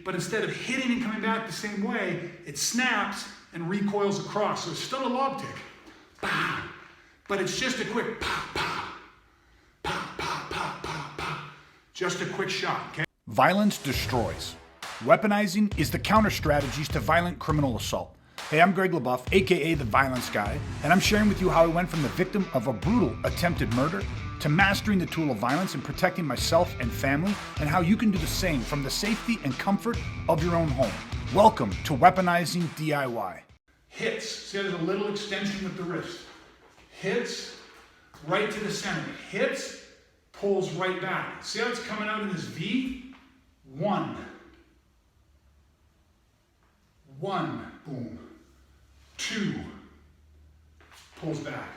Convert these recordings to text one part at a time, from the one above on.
but instead of hitting and coming back the same way, it snaps and recoils across. So it's still a lob kick. Bah! But it's just a quick pow, pow, pow, pow, pow, pow, pow. Just a quick shot, okay? Violence destroys. Weaponizing is the counter strategies to violent criminal assault. Hey, I'm Greg LaBeouf, aka The Violence Guy, and I'm sharing with you how I went from the victim of a brutal attempted murder to mastering the tool of violence and protecting myself and family, and how you can do the same from the safety and comfort of your own home. Welcome to Weaponizing DIY. Hits. See, there's a little extension with the wrist. Hits right to the center. Hits, pulls right back. See how it's coming out in this V? One. One, boom. Two, pulls back.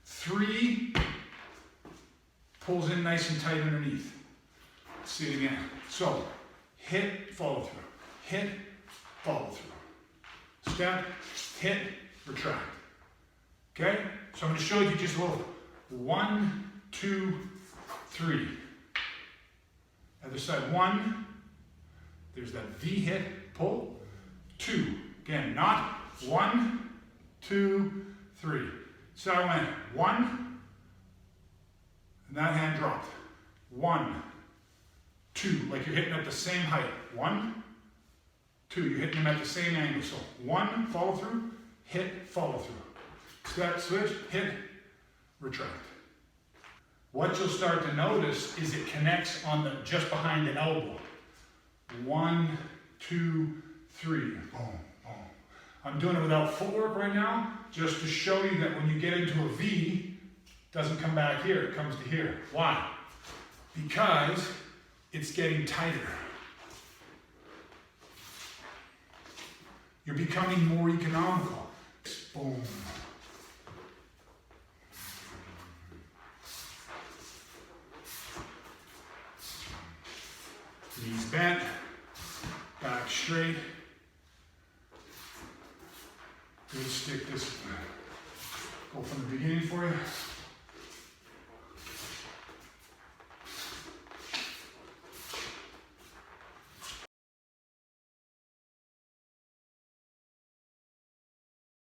Three, pulls in nice and tight underneath. Let's see it again. So, hit, follow through. Hit, follow through. Step, hit, retract. Okay? So I'm going to show you just a little. 1, 2, 3. Other side. 1. There's that V hit, pull. 2. Again, not 1, 2, 3. So I went 1, and that hand dropped. 1, 2, like you're hitting at the same height. 1, 2, you're hitting them at the same angle. So 1, follow through, hit, follow through. Step, switch, hit, retract. What you'll start to notice is it connects on the just behind the elbow. 1, 2, 3. Boom, boom. I'm doing it without footwork right now, just to show you that when you get into a V, it doesn't come back here, it comes to here. Why? Because it's getting tighter. You're becoming more economical. Boom. Knees bent, back straight. Good stick discipline. Go from the beginning for you.